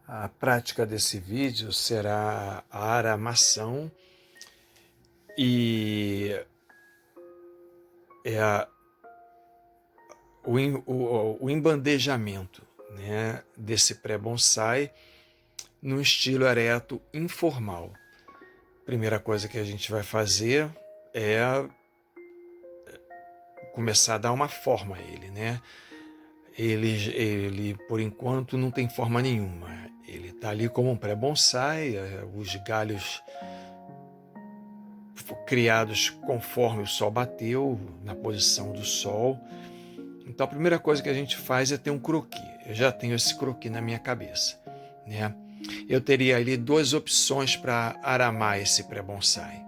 A prática desse vídeo será a aramação e é o embandejamento, né, desse pré-bonsai num estilo ereto informal. Primeira coisa que a gente vai fazer é começar a dar uma forma a ele, né? Ele por enquanto não tem forma nenhuma. Ele está ali como um pré-bonsai, os galhos criados conforme o sol bateu, na posição do sol. Então a primeira coisa que a gente faz é ter um croquis. Eu já tenho esse croquis na minha cabeça, né? Eu teria ali duas opções para aramar esse pré-bonsai.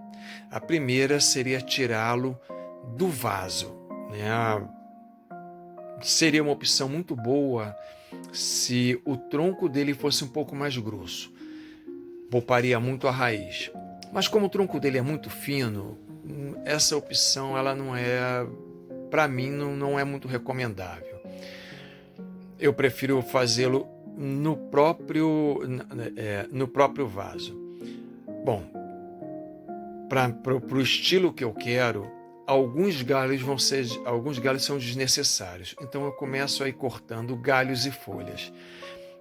A primeira seria tirá-lo do vaso, né? Seria uma opção muito boa se o tronco dele fosse um pouco mais grosso. Pouparia muito a raiz. Mas como o tronco dele é muito fino, essa opção ela não é, para mim, não é muito recomendável. Eu prefiro fazê-lo no próprio vaso. Bom, para o estilo que eu quero, alguns galhos são desnecessários. Então eu começo aí cortando galhos e folhas.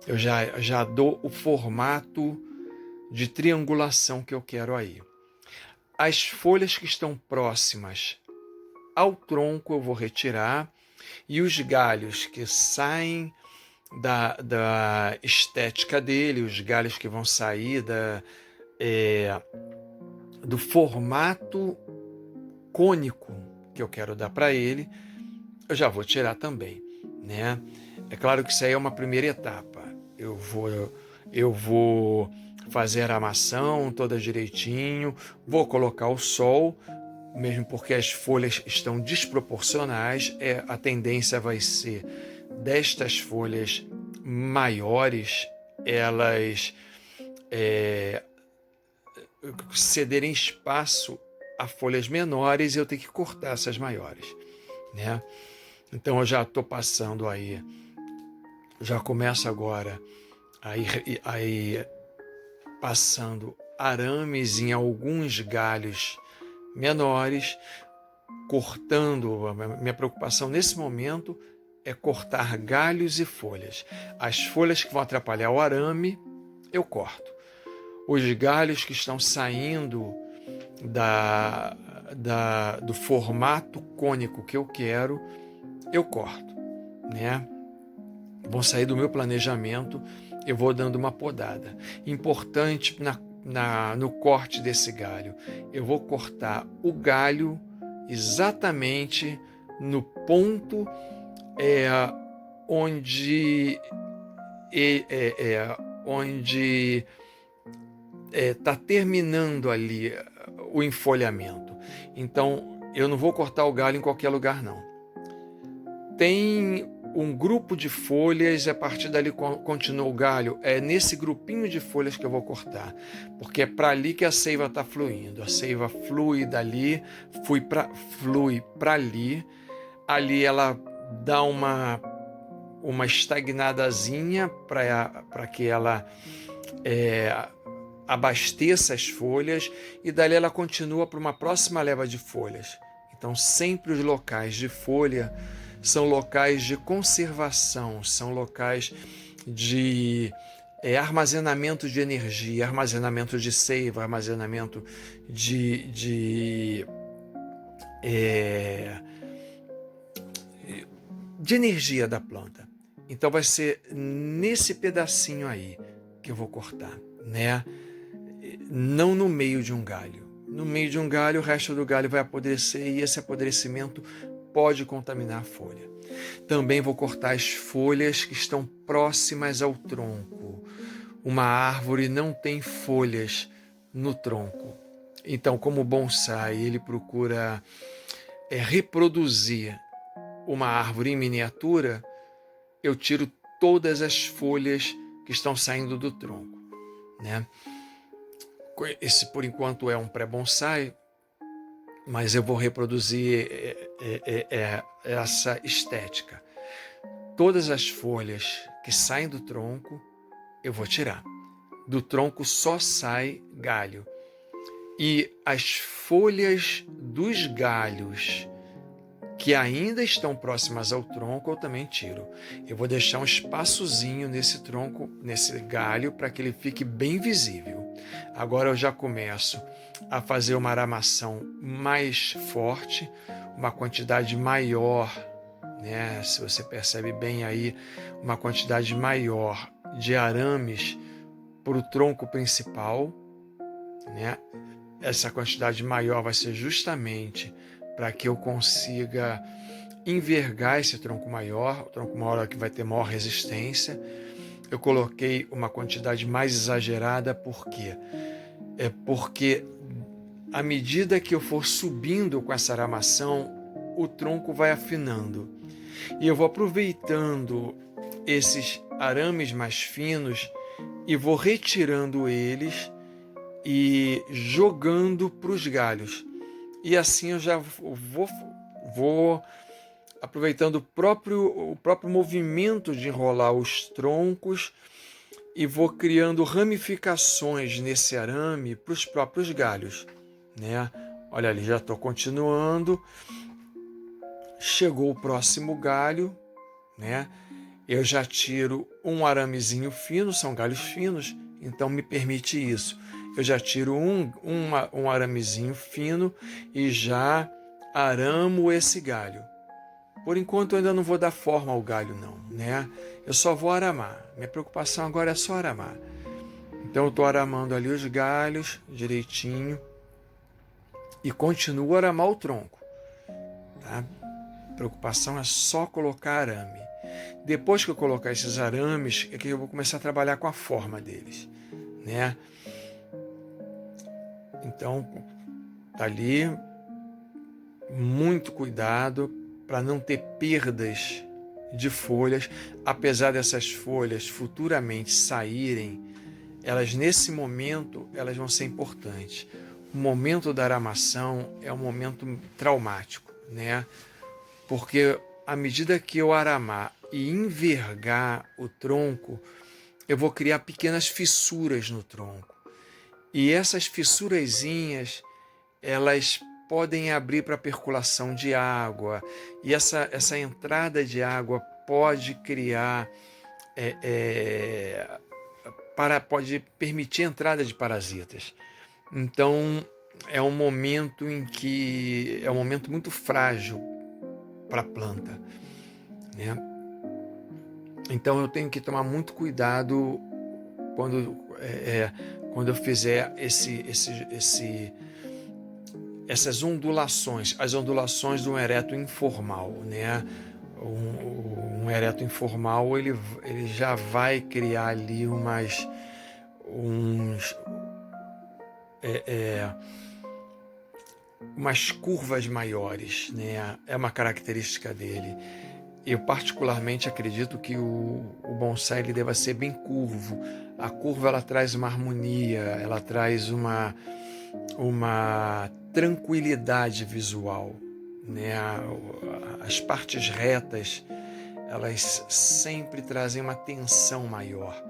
Eu já dou o formato de triangulação que eu quero aí. As folhas que estão próximas ao tronco eu vou retirar, e os galhos que saem da estética dele, os galhos que vão sair do formato cônico que eu quero dar para ele, eu já vou tirar também, né? É claro que isso aí é uma primeira etapa. Eu vou fazer a aramação toda direitinho, vou colocar o sol, mesmo porque as folhas estão desproporcionais, a tendência vai ser destas folhas maiores, elas cederem espaço a folhas menores e eu tenho que cortar essas maiores, né? Então eu já estou passando aí, já começo agora aí passando arames em alguns galhos menores, cortando. A minha preocupação nesse momento é cortar galhos e folhas. As folhas que vão atrapalhar o arame, eu corto. Os galhos que estão saindo do formato cônico que eu quero, eu corto, né? Vão sair do meu planejamento, eu vou dando uma podada. Importante no corte desse galho, eu vou cortar o galho exatamente no ponto onde está terminando ali o enfolhamento. Então, eu não vou cortar o galho em qualquer lugar, não. Tem um grupo de folhas, a partir dali continua o galho. É nesse grupinho de folhas que eu vou cortar, porque é para ali que a seiva está fluindo. A seiva flui dali, flui para ali. Ali ela dá uma estagnadazinha para que ela abasteça as folhas, e dali ela continua para uma próxima leva de folhas. Então sempre os locais de folha são locais de conservação, são locais de armazenamento de energia, armazenamento de seiva, armazenamento de energia da planta. Então vai ser nesse pedacinho aí que eu vou cortar, né? Não no meio de um galho. No meio de um galho, o resto do galho vai apodrecer, e esse apodrecimento pode contaminar a folha. Também vou cortar as folhas que estão próximas ao tronco. Uma árvore não tem folhas no tronco. Então, como bonsai, ele procura reproduzir uma árvore em miniatura, eu tiro todas as folhas que estão saindo do tronco, né? Esse, por enquanto, é um pré-bonsai, mas eu vou reproduzir essa estética. Todas as folhas que saem do tronco, eu vou tirar. Do tronco só sai galho. E as folhas dos galhos que ainda estão próximas ao tronco, eu também tiro. Eu vou deixar um espaçozinho nesse tronco, nesse galho, para que ele fique bem visível. Agora eu já começo a fazer uma aramação mais forte, uma quantidade maior, né? Se você percebe bem aí, uma quantidade maior de arames para o tronco principal, né? Essa quantidade maior vai ser justamente para que eu consiga envergar esse tronco maior, o tronco maior é que vai ter maior resistência. Eu coloquei uma quantidade mais exagerada, por quê? Porque à medida que eu for subindo com essa aramação, o tronco vai afinando. E eu vou aproveitando esses arames mais finos e vou retirando eles e jogando para os galhos. E assim eu já vou aproveitando o próprio movimento de enrolar os troncos e vou criando ramificações nesse arame para os próprios galhos, né? Olha ali, já estou continuando. Chegou o próximo galho, né? Eu já tiro um aramezinho fino, são galhos finos, então me permite isso. Eu já tiro um aramezinho fino e já aramo esse galho. Por enquanto eu ainda não vou dar forma ao galho não, né? Eu só vou aramar. Minha preocupação agora é só aramar. Então eu estou aramando ali os galhos direitinho e continuo a aramar o tronco, tá? A preocupação é só colocar arame. Depois que eu colocar esses arames, é que eu vou começar a trabalhar com a forma deles, né? Então, tá ali, muito cuidado para não ter perdas de folhas, apesar dessas folhas futuramente saírem, elas nesse momento elas vão ser importantes. O momento da aramação é um momento traumático, né? Porque à medida que eu aramar e envergar o tronco, eu vou criar pequenas fissuras no tronco. E essas fissurazinhas, elas podem abrir para percolação de água. E essa entrada de água pode criar, pode permitir a entrada de parasitas. Então, é um momento é um momento muito frágil para a planta, né? Então eu tenho que tomar muito cuidado quando eu fizer essas ondulações, as ondulações de um ereto informal, né? Um ereto informal ele já vai criar ali umas curvas maiores, né? É uma característica dele. Eu particularmente acredito que o bonsai ele deva ser bem curvo. A curva ela traz uma harmonia, ela traz uma tranquilidade visual, né? As partes retas elas sempre trazem uma tensão maior,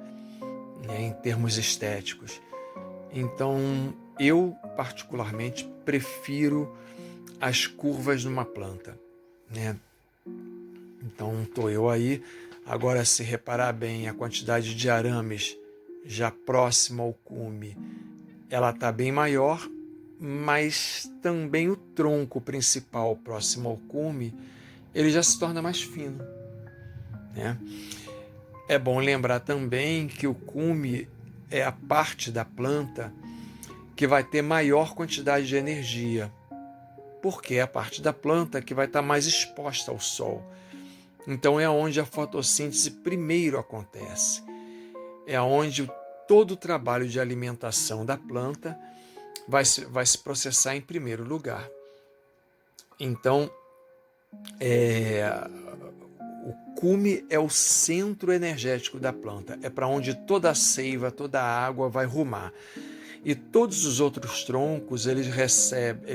né? Em termos estéticos. Então eu particularmente prefiro as curvas numa planta, né? Então estou eu aí. Agora, se reparar bem, a quantidade de arames já próxima ao cume, ela está bem maior, mas também o tronco principal próximo ao cume, ele já se torna mais fino, né? É bom lembrar também que o cume é a parte da planta que vai ter maior quantidade de energia, porque é a parte da planta que vai estar mais exposta ao sol. Então é onde a fotossíntese primeiro acontece. É onde todo o trabalho de alimentação da planta vai se processar em primeiro lugar. Então, o cume é o centro energético da planta. É para onde toda a seiva, toda a água vai rumar. E todos os outros troncos, eles recebem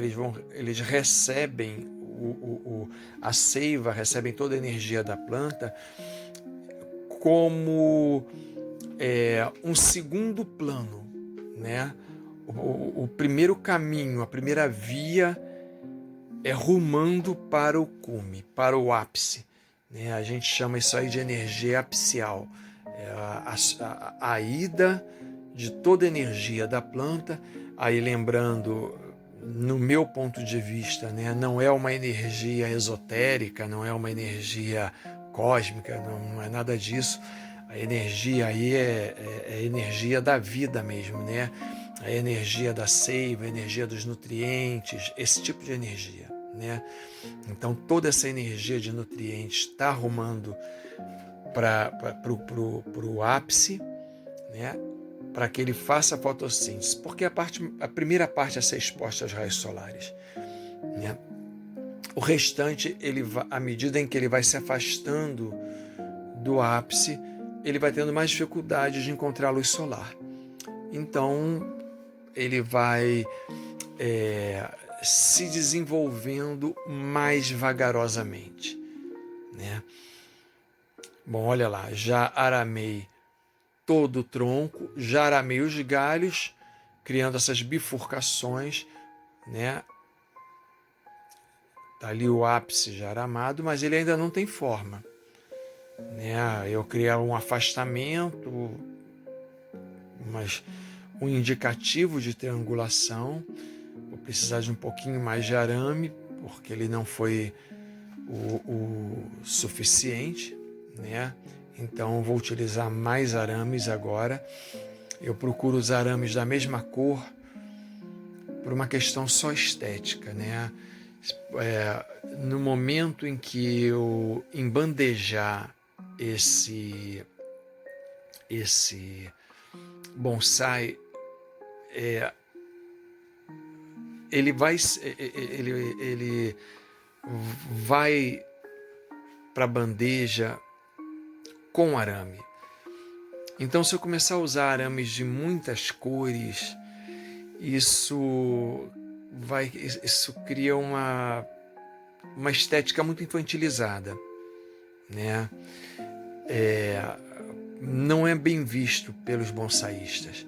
a seiva, recebem toda a energia da planta como um segundo plano, né? O primeiro caminho, a primeira via é rumando para o cume, para o ápice, né? A gente chama isso aí de energia apical. É a ida de toda a energia da planta. Aí lembrando, no meu ponto de vista, né, não é uma energia esotérica, não é uma energia cósmica, não é nada disso. A energia aí é a energia da vida mesmo, né? A energia da seiva, a energia dos nutrientes, esse tipo de energia, né? Então toda essa energia de nutrientes está arrumando para o ápice, né? Para que ele faça a fotossíntese, porque a primeira parte é ser exposta aos raios solares, né? O restante, à medida em que ele vai se afastando do ápice, ele vai tendo mais dificuldade de encontrar a luz solar. Então, ele vai se desenvolvendo mais vagarosamente, né? Bom, olha lá, já aramei todo o tronco, já aramei os galhos, criando essas bifurcações, né? Tá ali o ápice já aramado, mas ele ainda não tem forma, né? Eu criei um afastamento, um indicativo de triangulação. Vou precisar de um pouquinho mais de arame, porque ele não foi o suficiente, né? Então vou utilizar mais arames agora. Eu procuro os arames da mesma cor por uma questão só estética, né? No momento em que eu embandejar esse bonsai, ele vai para a bandeja com arame. Então, se eu começar a usar arames de muitas cores, isso cria uma estética muito infantilizada, né? Não é bem visto pelos bonsaístas.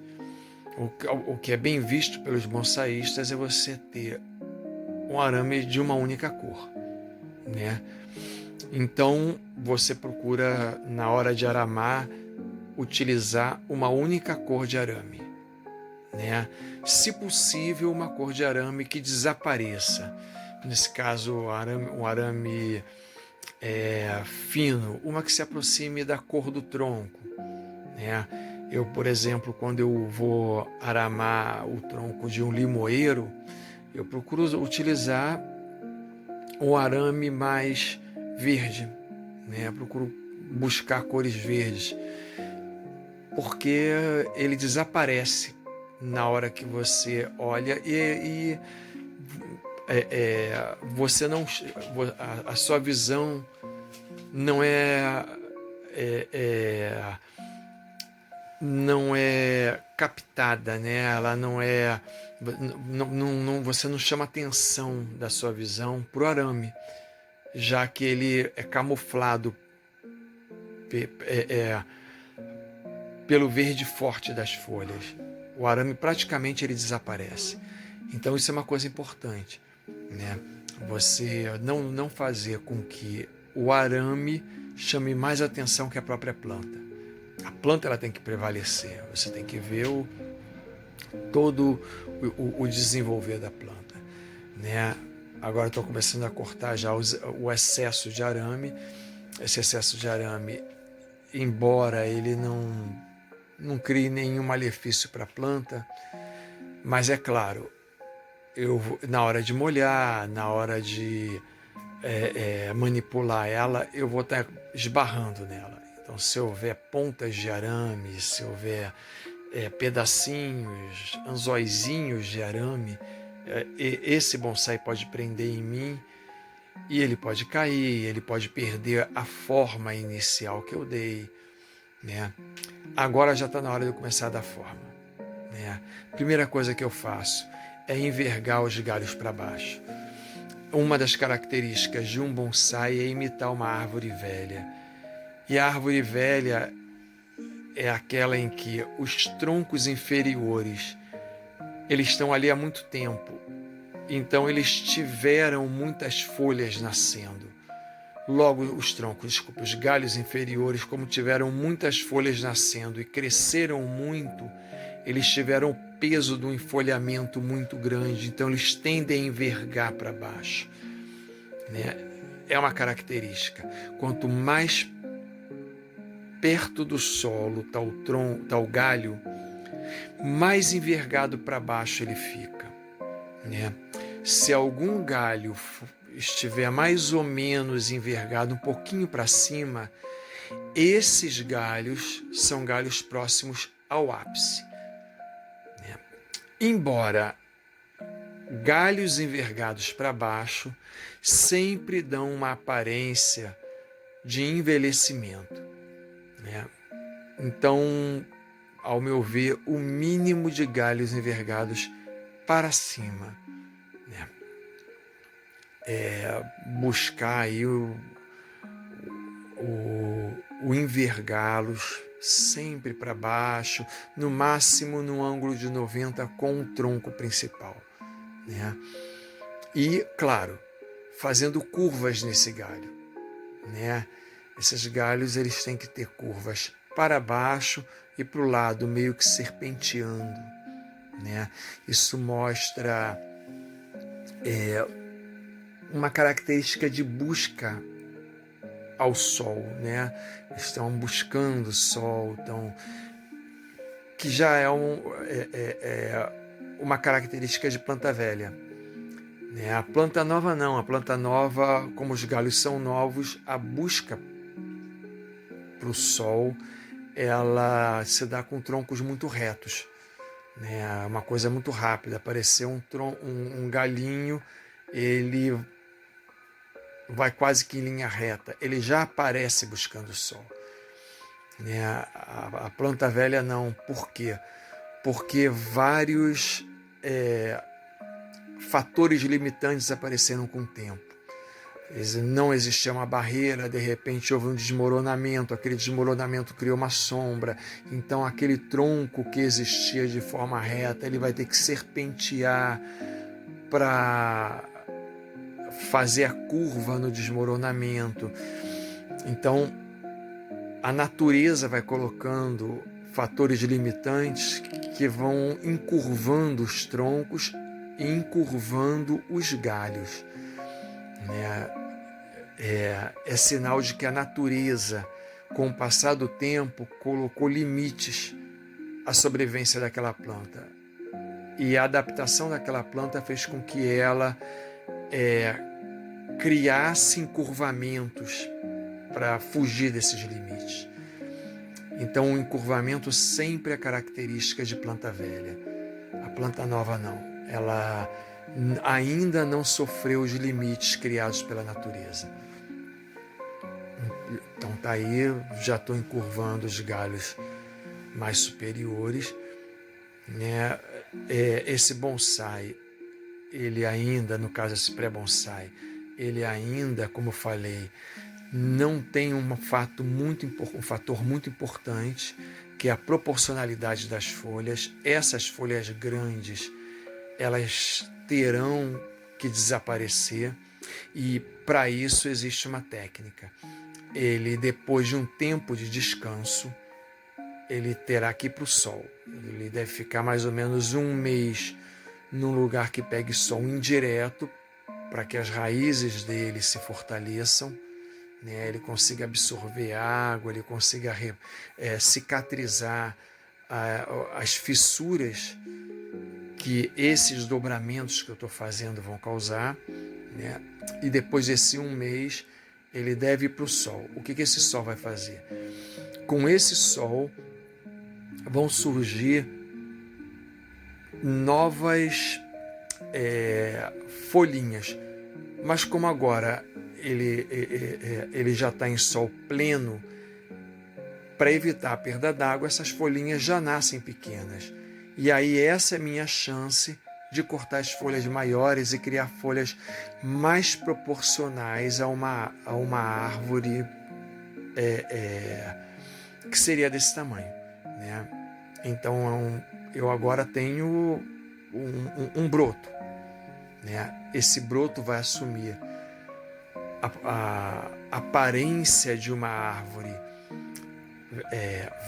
O que é bem visto pelos bonsaístas é você ter um arame de uma única cor, né? Então você procura, na hora de aramar, utilizar uma única cor de arame, né? Se possível, uma cor de arame que desapareça. Nesse caso, um arame fino, uma que se aproxime da cor do tronco, né? Eu, por exemplo, quando eu vou aramar o tronco de um limoeiro, eu procuro utilizar um arame mais verde, né? Eu procuro buscar cores verdes, porque ele desaparece na hora que você olha e você não, a sua visão não não é captada, né? Ela não você não chama atenção da sua visão para o arame, já que ele é camuflado pelo verde forte das folhas. O arame praticamente ele desaparece. Então isso é uma coisa importante, né? Você não fazer com que o arame chame mais atenção que a própria planta. A planta ela tem que prevalecer. Você tem que ver todo o desenvolver da planta, né? Agora estou começando a cortar já o excesso de arame. Esse excesso de arame, embora ele não crie nenhum malefício para a planta, mas é claro, na hora de molhar, na hora de manipular ela, eu vou estar esbarrando nela. Então, se houver pontas de arame, se houver pedacinhos, anzóizinhos de arame, esse bonsai pode prender em mim e ele pode cair, ele pode perder a forma inicial que eu dei, né? Agora já está na hora de eu começar a dar forma, né? Primeira coisa que eu faço é envergar os galhos para baixo. Uma das características de um bonsai é imitar uma árvore velha. E a árvore velha, é aquela em que os troncos inferiores eles estão ali há muito tempo, então eles tiveram muitas folhas nascendo. Logo, os galhos inferiores, como tiveram muitas folhas nascendo e cresceram muito, eles tiveram o peso do enfolhamento muito grande, então eles tendem a envergar para baixo, né? É uma característica. Quanto mais perto do solo está o galho, mais envergado para baixo ele fica, né? Se algum galho estiver mais ou menos envergado um pouquinho para cima, esses galhos são galhos próximos ao ápice, né? Embora galhos envergados para baixo sempre dão uma aparência de envelhecimento, né? Então, ao meu ver, o mínimo de galhos envergados para cima, né? Buscar aí o envergá-los sempre para baixo, no máximo no ângulo de 90 com o tronco principal, né? E, claro, fazendo curvas nesse galho, né? Esses galhos eles têm que ter curvas para baixo e para o lado, meio que serpenteando, né? Isso mostra uma característica de busca ao sol, né? Estão buscando o sol, que já é uma característica de planta velha, né? A planta nova não, a planta nova, como os galhos são novos, a busca para o sol, ela se dá com troncos muito retos, né? Uma coisa muito rápida, aparecer um galinho, ele vai quase que em linha reta, ele já aparece buscando o sol, né? A planta velha não. Por quê? Porque vários fatores limitantes apareceram com o tempo. Não existia uma barreira, de repente houve um desmoronamento, aquele desmoronamento criou uma sombra, então aquele tronco que existia de forma reta, ele vai ter que serpentear para fazer a curva no desmoronamento. Então, a natureza vai colocando fatores limitantes que vão encurvando os troncos e encurvando os galhos, né? É sinal de que a natureza, com o passar do tempo, colocou limites à sobrevivência daquela planta. E a adaptação daquela planta fez com que ela criasse encurvamentos para fugir desses limites. Então, o encurvamento sempre é característica de planta velha. A planta nova não. Ela ainda não sofreu os limites criados pela natureza. Então tá aí, já estou encurvando os galhos mais superiores, né? Esse bonsai, ele ainda, no caso esse pré-bonsai, ele ainda, como eu falei, não tem um fator muito importante, que é a proporcionalidade das folhas. Essas folhas grandes, elas terão que desaparecer, e para isso existe uma técnica. Ele, depois de um tempo de descanso, ele terá que ir para o sol. Ele deve ficar mais ou menos um mês num lugar que pegue sol indireto, para que as raízes dele se fortaleçam, né? Ele consiga absorver água, ele consiga cicatrizar as fissuras que esses dobramentos que eu estou fazendo vão causar, né? E depois desse um mês, ele deve ir para o sol. O que esse sol vai fazer? Com esse sol vão surgir novas folhinhas, mas como agora ele já está em sol pleno, para evitar a perda d'água, essas folhinhas já nascem pequenas. E aí essa é a minha chance de cortar as folhas maiores e criar folhas mais proporcionais a uma árvore que seria desse tamanho. né? Então eu agora tenho um broto, né? Esse broto vai assumir a aparência de uma árvore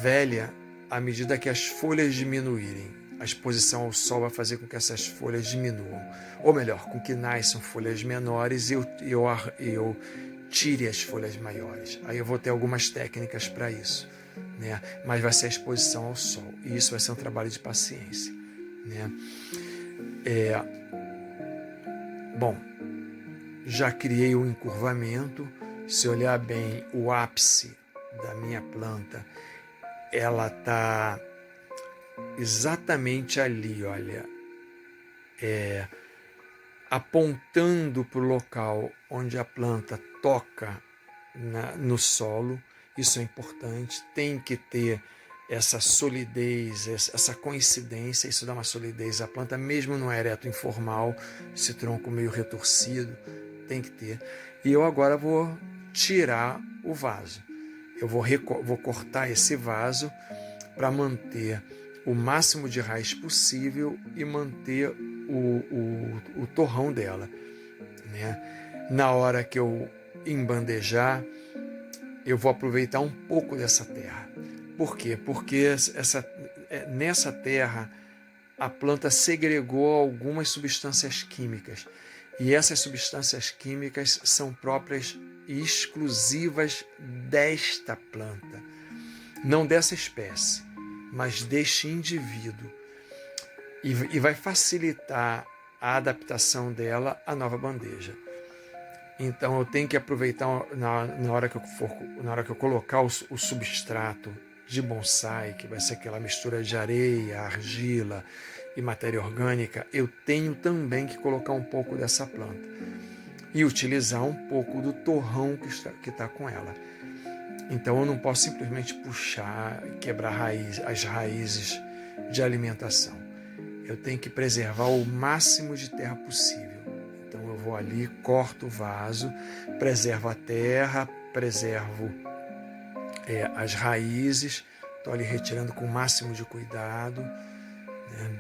velha à medida que as folhas diminuírem. A exposição ao sol vai fazer com que essas folhas diminuam. Ou melhor, com que nasçam folhas menores e eu tire as folhas maiores. Aí eu vou ter algumas técnicas para isso, né? Mas vai ser a exposição ao sol. E isso vai ser um trabalho de paciência, né? Bom, já criei um encurvamento. Se olhar bem, o ápice da minha planta, ela está exatamente ali, olha, apontando para o local onde a planta toca no solo. Isso é importante, tem que ter essa solidez, essa coincidência, isso dá uma solidez à planta, mesmo no ereto informal, esse tronco meio retorcido, tem que ter. E eu agora vou tirar o vaso. Eu vou cortar esse vaso para manter o máximo de raiz possível e manter o torrão dela, né? Na hora que eu embandejar, eu vou aproveitar um pouco dessa terra. Por quê? Porque nessa terra a planta segregou algumas substâncias químicas. E essas substâncias químicas são próprias e exclusivas desta planta. Não dessa espécie, mas deste indivíduo. E vai facilitar a adaptação dela à nova bandeja. Então eu tenho que aproveitar na hora que eu colocar o substrato de bonsai, que vai ser aquela mistura de areia, argila e matéria orgânica, eu tenho também que colocar um pouco dessa planta e utilizar um pouco do torrão que está com ela. Então eu não posso simplesmente puxar e quebrar as raízes de alimentação. Eu tenho que preservar o máximo de terra possível. Então eu vou ali, corto o vaso, preservo a terra, preservo as raízes, estou ali retirando com o máximo de cuidado, né?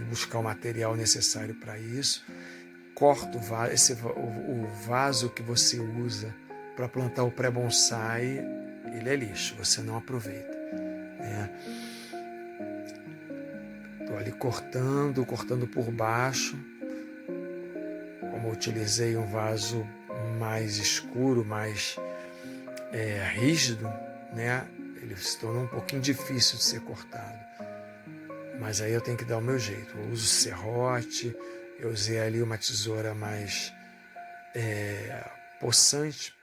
Buscar o material necessário para isso. Corto o vaso, o vaso que você usa para plantar o pré-bonsai, ele é lixo, você não aproveita, né? Estou ali cortando por baixo. Como eu utilizei um vaso mais escuro, mais rígido, né? Ele se tornou um pouquinho difícil de ser cortado. Mas aí eu tenho que dar o meu jeito. Eu uso serrote, eu usei ali uma tesoura mais possante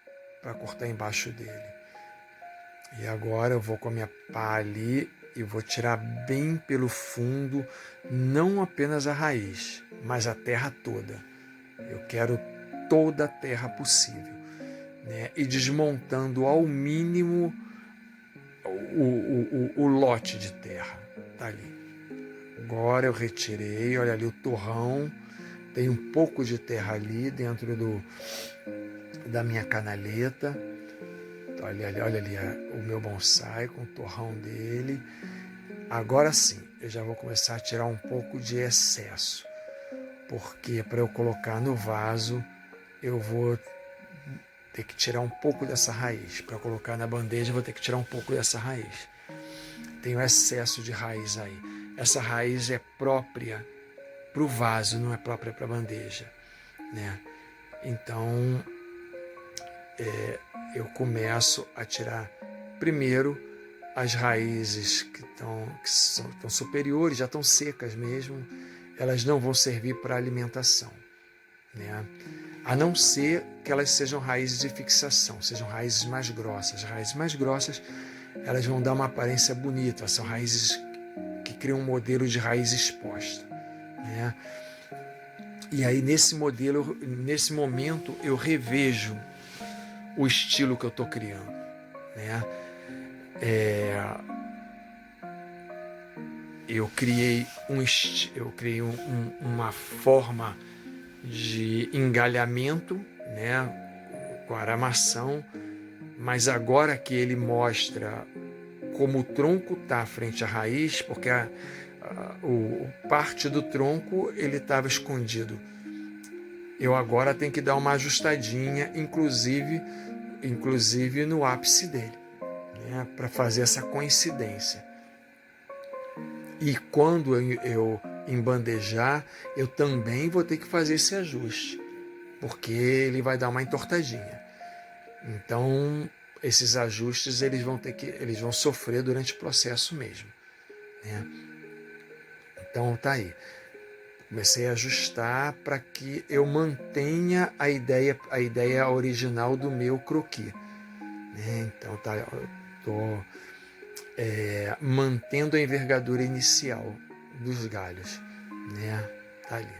para cortar embaixo dele. E agora eu vou com a minha pá ali e vou tirar bem pelo fundo, não apenas a raiz, mas a terra toda. Eu quero toda a terra possível, né? E desmontando ao mínimo o lote de terra. Tá ali. Agora eu retirei, olha ali o torrão, tem um pouco de terra ali dentro da minha canaleta. Olha ali o meu bonsai com o torrão dele. Agora sim, eu já vou começar a tirar um pouco de excesso, porque para eu colocar no vaso, eu vou ter que tirar um pouco dessa raiz. Para colocar na bandeja, eu vou ter que tirar um pouco dessa raiz. Tem um excesso de raiz aí. Essa raiz é própria para o vaso, não é própria para a bandeja, né? Então, eu começo a tirar primeiro as raízes que estão superiores, já estão secas mesmo, elas não vão servir para alimentação, né? A não ser que elas sejam raízes de fixação, sejam raízes mais grossas. As raízes mais grossas, elas vão dar uma aparência bonita, são raízes que criam um modelo de raiz exposta, né? E aí nesse momento, eu revejo o estilo que eu estou criando, né? Eu criei uma forma de engalhamento, né, com aramação, mas agora que ele mostra como o tronco está frente à raiz, porque o parte do tronco ele estava escondido. Eu agora tenho que dar uma ajustadinha, inclusive no ápice dele, né, para fazer essa coincidência. E quando eu embandejar, eu também vou ter que fazer esse ajuste, porque ele vai dar uma entortadinha. Então, esses ajustes eles vão sofrer durante o processo mesmo, né? Então tá aí. Comecei a ajustar para que eu mantenha a ideia original do meu croquis, né? Então tá, eu tô mantendo a envergadura inicial dos galhos, né? Tá ali,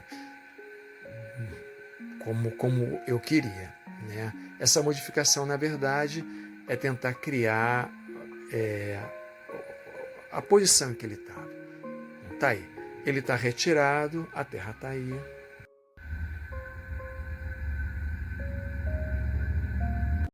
como eu queria, né? Essa modificação, na verdade, é tentar criar a posição em que ele estava. Tá aí. Ele está retirado, a terra está aí,